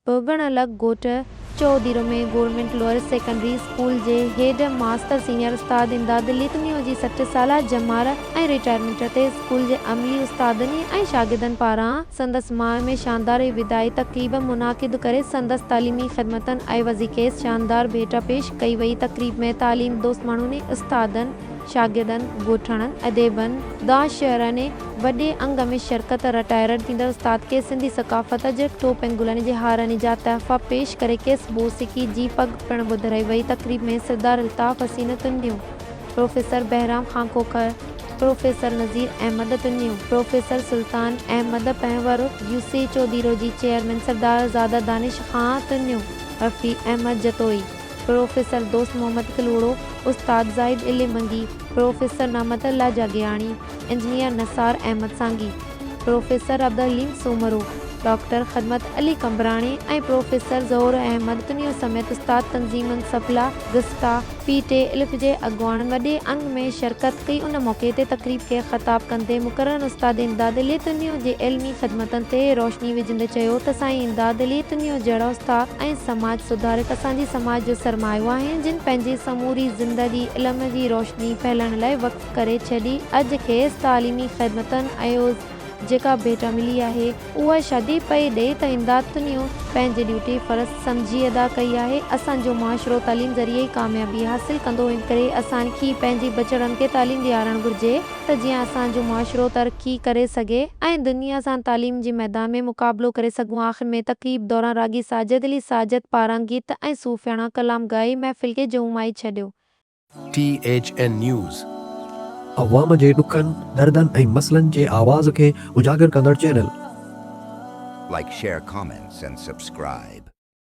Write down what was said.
अलग गोट चौधीरो में गवर्नमेंट लोअर सेकेंडरी स्कूल जे हेड मास्टर सीनियर उस्ताद इमदाद लितनियो जी 60 साला जमार ऐं रिटायरमेंट ते स्कूल जे अमली उस्तादनी ऐं शागिर्दनि पारां संदसि माह में शानदार विदाई तक़रीब मुनाकिद करे संदसि तालीमी ख़िदमतनि ऐं वज़ीक़े शानदार भेट पेश कई वई। तक़रीब में तालीम दोस्त माण्हुनि उस्तादनि शागिर्दनि ॻोठणनि अदेबनि दाशरनि वॾे अंग में शिरकत रिटायर थींदड़ उस्ताद के सिंधी सकाफ़त जे टोप ऐं गुलनि जे हारनि जा तहफ़ा पेश करे केस मौसीक़ी जी पग पिणु ॿुधाई वई। तक़रीब में सरदार अल्ताफ़ हसीन तुन्नियूं, प्रोफेसर बहराम खां खोखर, प्रोफेसर नज़ीर अहमद तुन्नियूं, प्रोफेसर सुल्तान अहमद पंहिंवर, यूसी चौधीरो जी चेयरमैन सरदार ज़ादा दानिश खां तुन्नियूं, रफ़ी अहमद जतोई, प्रोफेसर दोस्त मोहम्मद कलूड़ो, उस्ताद ज़ाहिद इल्मंगी, प्रोफेसर नामत अल्लाह जागियाणी, इंजीनियर नसार अहमद सांगी, प्रोफेसर अब्दुल हलीम सोमरो, डॉक्टर ख़दमत अली कंबराणी ऐं प्रोफेसर ज़हूर अहमद तुन्नियूं समेत उस्ताद तंज़ीमनि सफला गुस्ता पीटे इल्फ जे अॻुवाणनि वॾे अंग में शिरकत कई। उन मौक़े ते तक़रीब खे ख़िताब कंदे मुक़रर उस्ताद इमदाद लितनियो जे इल्मी ख़िदमतनि ते रोशनी विझंदे चयो त साईं इमदाद लितनियो जहिड़ा उस्ताद ऐं समाज सुधारक असांजी समाज जो सरमायो आहिनि जिन पंहिंजी समूरी ज़िंदगी इल्म जी रोशनी फैलाइण लाइ वक़्फ़ करे छॾी। अॼु खेसि तालीमी ख़िदमतनि ऐं जेका भेट मिली आहे उहा शादी पई ॾे त इमदाद तुन्नियूं पंहिंजी ड्यूटी फ़र्ज़ सम्झी अदा कई आहे। असांजो मुआशिरो तालीम ज़रिए ई कामयाबी हासिल कंदो, इन करे असांखे पंहिंजी बचड़नि खे तालीम ॾियारणु घुरिजे त जीअं असांजो मुआशिरो तरक़ी करे सघे ऐं दुनिया सां तालीम जे मैदान में मुक़ाबिलो करे सघूं। आख़िर में तक़रीब दौरान रागी साजिद अली साजिद पारां गीत ऐं सूफ़ियाणा कलाम ॻाए महफ़िल खे जहुमाए छॾियो। THN News अवाम जे ॾुखनि दर्दनि ऐं मसलनि जे आवाज़ खे उजागर कंदड़ channel. Like, share, comments, and subscribe.